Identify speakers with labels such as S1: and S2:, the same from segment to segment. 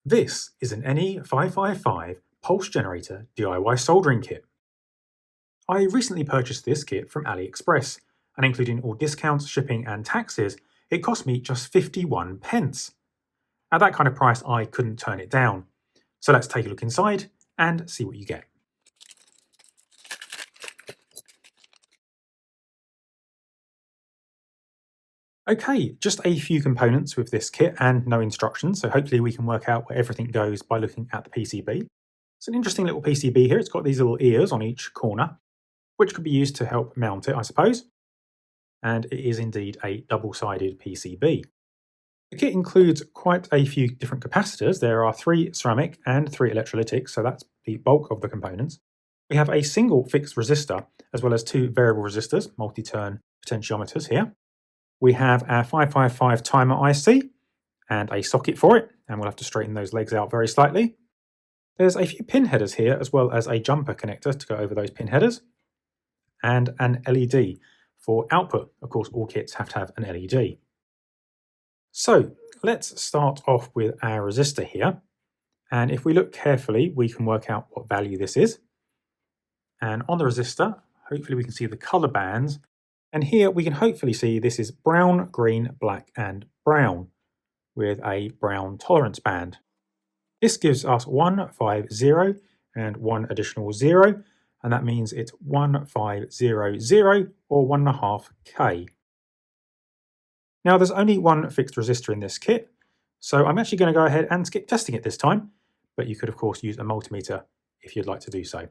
S1: This is an NE555 pulse generator DIY soldering kit. I recently purchased this kit from AliExpress, and including all discounts, shipping and taxes, it cost me just 51 pence. At that kind of price, I couldn't turn it down. So let's take a look inside and see what you get. Okay, just a few components with this kit and no instructions, so hopefully we can work out where everything goes by looking at the PCB. It's an interesting little PCB here. It's got these little ears on each corner, which could be used to help mount it, I suppose. And it is indeed a double-sided PCB. The kit includes quite a few different capacitors. There are 3 ceramic and 3 electrolytic, so that's the bulk of the components. We have a single fixed resistor, as well as 2 variable resistors, multi-turn potentiometers here. We have our 555 timer IC and a socket for it, and we'll have to straighten those legs out very slightly. There's a few pin headers here, as well as a jumper connector to go over those pin headers, and an LED for output. Of course, all kits have to have an LED. So let's start off with our resistor here. And if we look carefully, we can work out what value this is. And on the resistor, hopefully we can see the color bands. And here we can hopefully see this is brown, green, black, and brown with a brown tolerance band. This gives us 150 and 1 additional 0, and that means it's 1500 or 1.5K. Now there's only one fixed resistor in this kit, so I'm actually going to go ahead and skip testing it this time, but you could of course use a multimeter if you'd like to do so.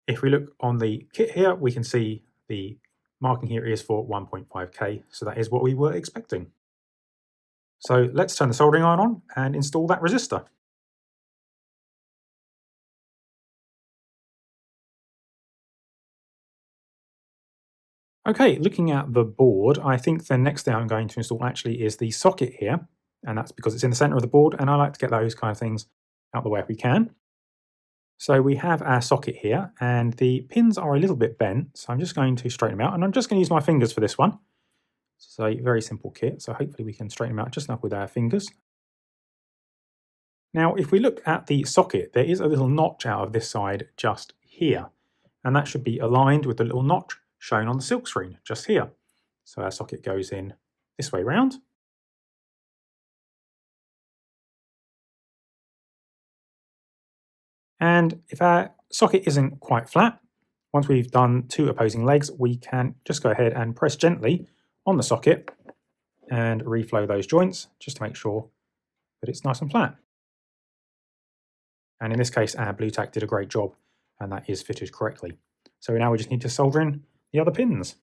S1: If we look on the kit here, we can see the marking here is for 1.5K, so that is what we were expecting. So let's turn the soldering iron on and install that resistor. Okay, looking at the board, I think the next thing I'm going to install actually is the socket here, and that's because it's in the center of the board, and I like to get those kind of things out the way if we can. So we have our socket here, and the pins are a little bit bent, so I'm just going to straighten them out, and I'm just going to use my fingers for this one. It's a very simple kit, so hopefully we can straighten them out just enough with our fingers. Now, if we look at the socket, there is a little notch out of this side just here, and that should be aligned with the little notch shown on the silk screen just here. So our socket goes in this way round. And if our socket isn't quite flat, once we've done 2 opposing legs, we can just go ahead and press gently on the socket and reflow those joints just to make sure that it's nice and flat. And in this case, our blue tack did a great job, and that is fitted correctly. So now we just need to solder in the other pins.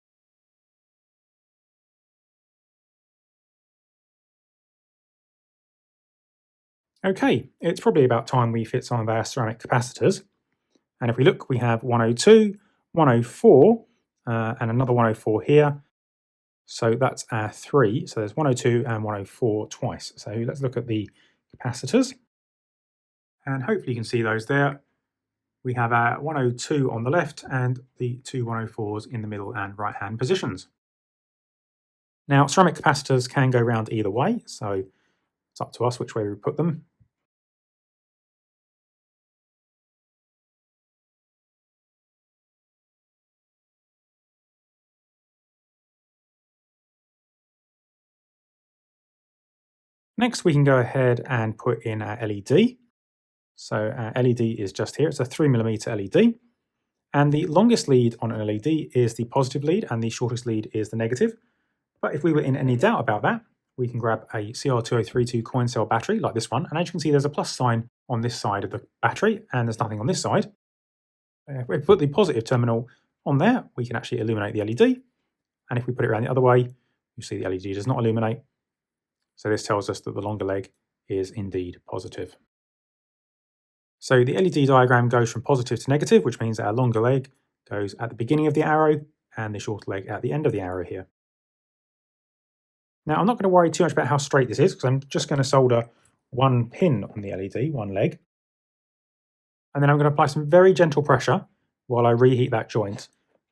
S1: Okay, it's probably about time we fit some of our ceramic capacitors. And if we look, we have 102, 104, and another 104 here. So that's our 3. So there's 102 and 104 twice. So let's look at the capacitors. And hopefully you can see those there. We have our 102 on the left and the 2 104s in the middle and right-hand positions. Now, ceramic capacitors can go round either way, so it's up to us which way we put them. Next, we can go ahead and put in our LED. So our LED is just here. It's a 3mm LED. And the longest lead on an LED is the positive lead, and the shortest lead is the negative. But if we were in any doubt about that, we can grab a CR2032 coin cell battery like this one. And as you can see, there's a plus sign on this side of the battery, and there's nothing on this side. If we put the positive terminal on there, we can actually illuminate the LED. And if we put it around the other way, you see the LED does not illuminate. So this tells us that the longer leg is indeed positive. So the LED diagram goes from positive to negative, which means that our longer leg goes at the beginning of the arrow and the shorter leg at the end of the arrow here. Now, I'm not going to worry too much about how straight this is, because I'm just going to solder one pin on the LED, one leg. And then I'm going to apply some very gentle pressure while I reheat that joint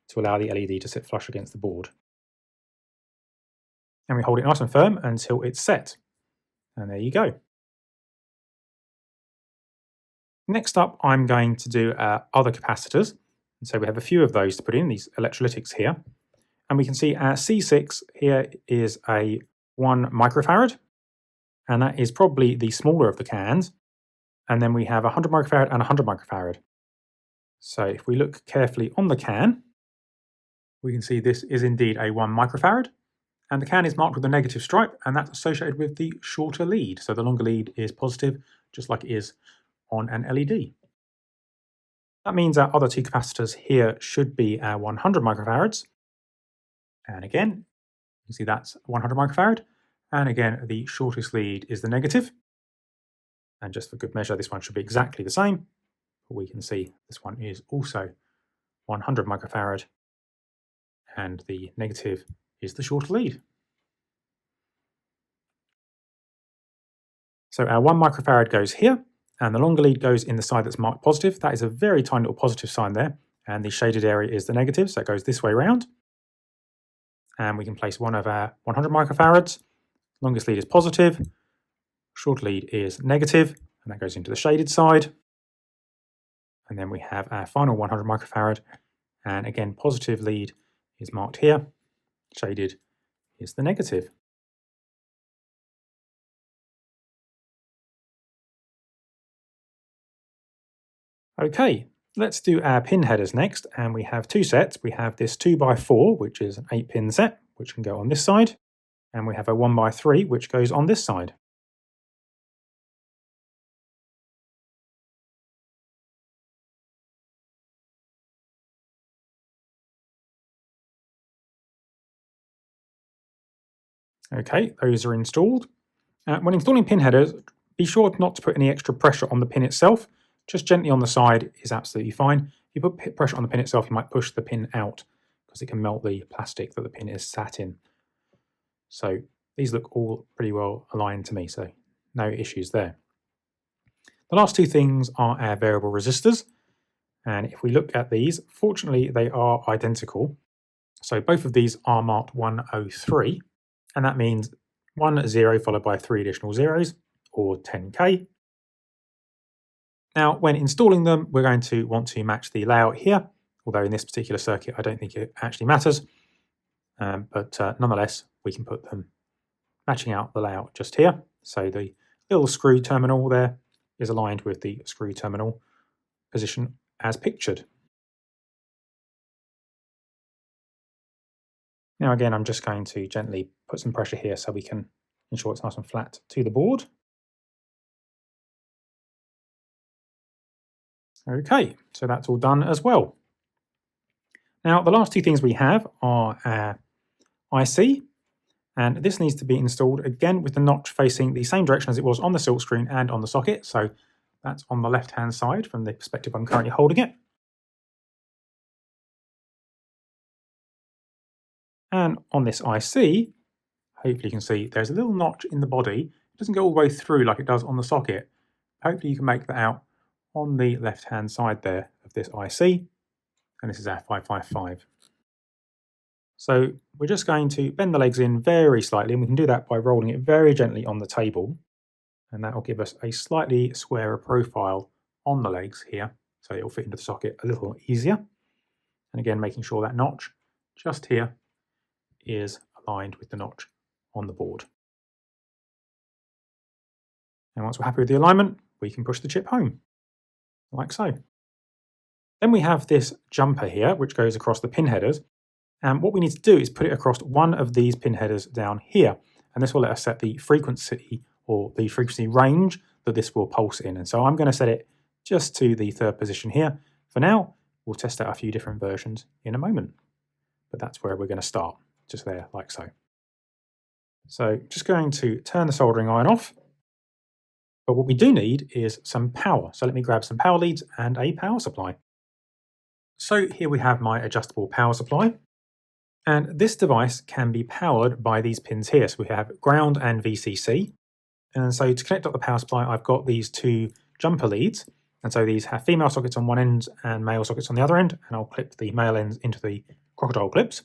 S1: to allow the LED to sit flush against the board. And we hold it nice and firm until it's set. And there you go. Next up, I'm going to do other capacitors. And so we have a few of those to put in, these electrolytics here. And we can see our C6 here is a 1 microfarad, and that is probably the smaller of the cans. And then we have 100 microfarad and 100 microfarad. So if we look carefully on the can, we can see this is indeed a 1 microfarad. And the can is marked with a negative stripe, and that's associated with the shorter lead. So the longer lead is positive, just like it is on an LED. That means our other two capacitors here should be our 100 microfarads. And again, you see that's 100 microfarad. And again, the shortest lead is the negative. And just for good measure, this one should be exactly the same. But we can see this one is also 100 microfarad. And the negative is the shorter lead. So our 1 microfarad goes here, and the longer lead goes in the side that's marked positive. That is a very tiny little positive sign there, and the shaded area is the negative, so it goes this way around. And we can place one of our 100 microfarads. Longest lead is positive, short lead is negative, and that goes into the shaded side. And then we have our final 100 microfarad, and again, positive lead is marked here, shaded is the negative. Okay, let's do our pin headers next, and we have two sets. We have this 2x4, which is an 8-pin set, which can go on this side, and we have a 1x3, which goes on this side. Okay, those are installed. When installing pin headers, be sure not to put any extra pressure on the pin itself. Just gently on the side is absolutely fine. If you put pressure on the pin itself, you might push the pin out because it can melt the plastic that the pin is sat in. So these look all pretty well aligned to me, so no issues there. The last two things are our variable resistors. And if we look at these, fortunately, they are identical. So both of these are marked 103, and that means 1 0 followed by 3 additional zeros, or 10K. Now, when installing them, we're going to want to match the layout here, although in this particular circuit, I don't think it actually matters. But nonetheless, we can put them matching out the layout just here. So the little screw terminal there is aligned with the screw terminal position as pictured. Now again, I'm just going to gently put some pressure here so we can ensure it's nice and flat to the board. Okay, so that's all done as well. Now the last two things we have are our IC, and this needs to be installed again with the notch facing the same direction as it was on the silk screen and on the socket. So that's on the left-hand side from the perspective I'm currently holding it. And on this IC, hopefully you can see there's a little notch in the body. It doesn't go all the way through like it does on the socket. Hopefully you can make that out on the left-hand side there of this IC. And this is our 555. So we're just going to bend the legs in very slightly, and we can do that by rolling it very gently on the table. And that will give us a slightly squarer profile on the legs here, so it will fit into the socket a little easier. And again, making sure that notch just here is aligned with the notch on the board. And once we're happy with the alignment, we can push the chip home, like so. Then we have this jumper here, which goes across the pin headers. And what we need to do is put it across one of these pin headers down here. And this will let us set the frequency or the frequency range that this will pulse in. And so I'm going to set it just to the third position here. For now, we'll test out a few different versions in a moment. But that's where we're going to start, just there, like so. So just going to turn the soldering iron off. But what we do need is some power. So let me grab some power leads and a power supply. So here we have my adjustable power supply. And this device can be powered by these pins here. So we have ground and VCC. And so to connect up the power supply, I've got these two jumper leads. And so these have female sockets on one end and male sockets on the other end. And I'll clip the male ends into the crocodile clips.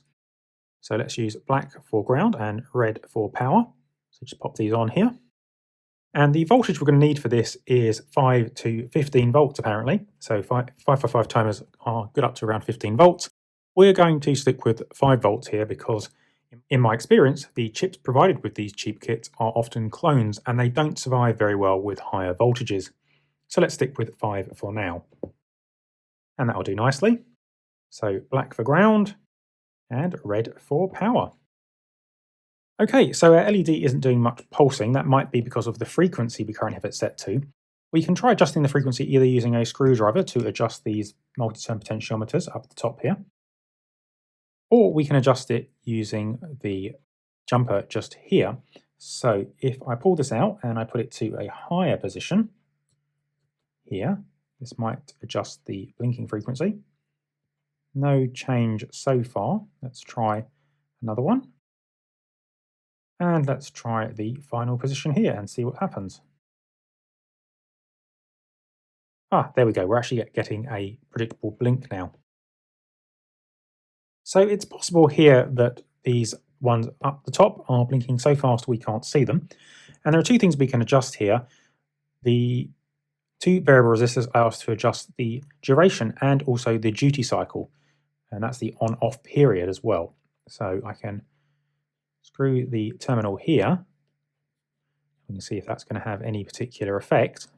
S1: So let's use black for ground and red for power. So just pop these on here. And the voltage we're going to need for this is 5 to 15 volts apparently. So 555 timers are good up to around 15 volts. We're going to stick with 5 volts here because in my experience, the chips provided with these cheap kits are often clones and they don't survive very well with higher voltages. So let's stick with 5 for now. And that'll do nicely. So black for ground and red for power. Okay, so our LED isn't doing much pulsing. That might be because of the frequency we currently have it set to. We can try adjusting the frequency either using a screwdriver to adjust these multi-turn potentiometers up at the top here, or we can adjust it using the jumper just here. So if I pull this out and I put it to a higher position here, this might adjust the blinking frequency. No change so far. Let's try another one. And let's try the final position here and see what happens. Ah, there we go. We're actually getting a predictable blink now. So it's possible here that these ones up the top are blinking so fast we can't see them. And there are two things we can adjust here. The two variable resistors allow us to adjust the duration and also the duty cycle. And that's the on-off period as well. So I can screw the terminal here. We can see if that's going to have any particular effect.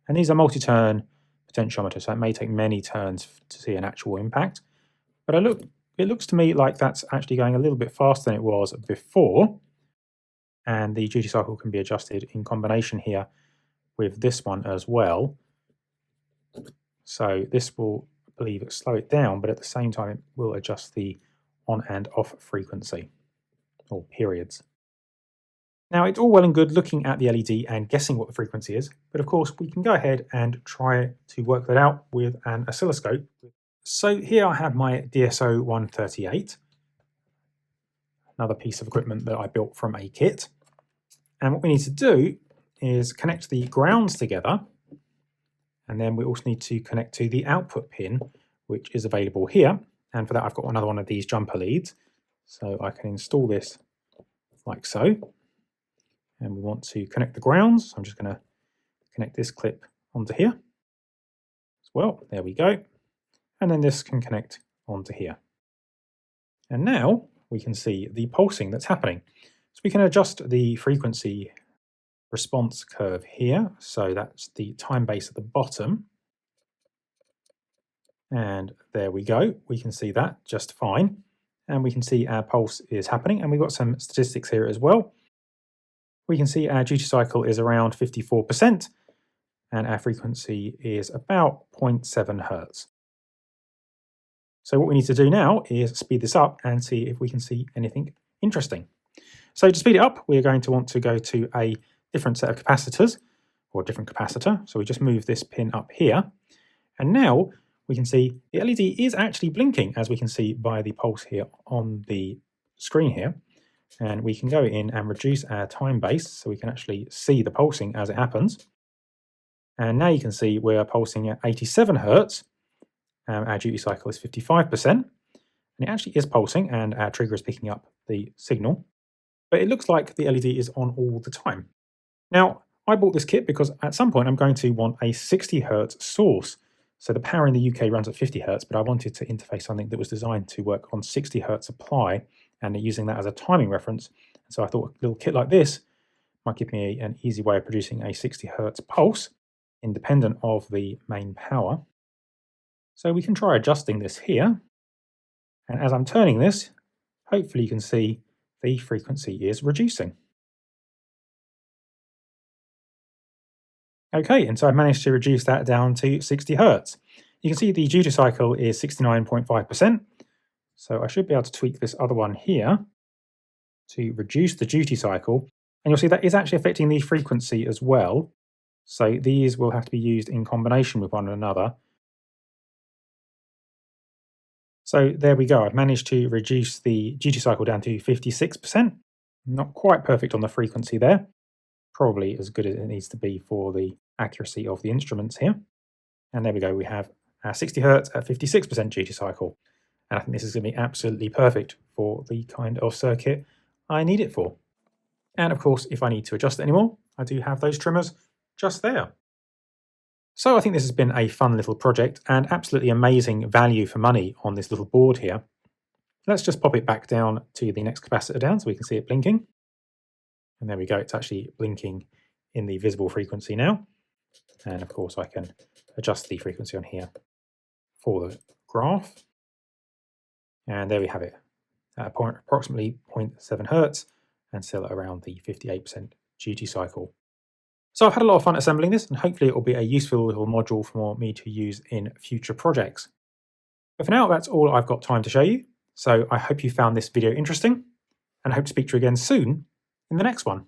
S1: And these are multi-turn potentiometers, so it may take many turns to see an actual impact. But it looks to me like that's actually going a little bit faster than it was before. And the duty cycle can be adjusted in combination here with this one as well. So this will, I believe, slow it down, but at the same time it will adjust the on and off frequency or periods. Now it's all well and good looking at the LED and guessing what the frequency is, but of course we can go ahead and try to work that out with an oscilloscope. So here I have my DSO 138, another piece of equipment that I built from a kit. And what we need to do is connect the grounds together, and then we also need to connect to the output pin, which is available here. And for that I've got another one of these jumper leads. So I can install this like so. And we want to connect the grounds. So I'm just going to connect this clip onto here as well. There we go. And then this can connect onto here. And now we can see the pulsing that's happening. So we can adjust the frequency response curve here. So that's the time base at the bottom. And there we go. We can see that just fine. And we can see our pulse is happening. And we've got some statistics here as well. We can see our duty cycle is around 54%. And our frequency is about 0.7 Hertz. So what we need to do now is speed this up and see if we can see anything interesting. So to speed it up, we're going to want to go to a different set of capacitors, or a different capacitor. So we just move this pin up here. And now we can see the LED is actually blinking, as we can see by the pulse here on the screen here. And we can go in and reduce our time base so we can actually see the pulsing as it happens. And now you can see we're pulsing at 87 Hertz. Our duty cycle is 55%. And it actually is pulsing, and our trigger is picking up the signal. But it looks like the LED is on all the time. Now, I bought this kit because at some point I'm going to want a 60 Hertz source. So the power in the UK runs at 50 Hertz, but I wanted to interface something that was designed to work on 60 Hertz supply, and using that as a timing reference. So I thought a little kit like this might give me an easy way of producing a 60 Hertz pulse, independent of the main power. So we can try adjusting this here. And as I'm turning this, hopefully you can see the frequency is reducing. Okay, and so I've managed to reduce that down to 60 Hertz. You can see the duty cycle is 69.5%. So I should be able to tweak this other one here to reduce the duty cycle. And you'll see that is actually affecting the frequency as well. So these will have to be used in combination with one another. So there we go. I've managed to reduce the duty cycle down to 56%. Not quite perfect on the frequency there. Probably as good as it needs to be for the accuracy of the instruments here. And there we go. We have our 60 Hertz at 56% duty cycle. And I think this is going to be absolutely perfect for the kind of circuit I need it for. And of course, if I need to adjust it anymore, I do have those trimmers just there. So I think this has been a fun little project and absolutely amazing value for money on this little board here. Let's just pop it back down to the next capacitor down so we can see it blinking. And there we go, it's actually blinking in the visible frequency now. And of course I can adjust the frequency on here for the graph. And there we have it, at approximately 0.7 Hertz and still around the 58% duty cycle. So I've had a lot of fun assembling this, and hopefully it will be a useful little module for me to use in future projects. But for now, that's all I've got time to show you. So I hope you found this video interesting, and I hope to speak to you again soon in the next one.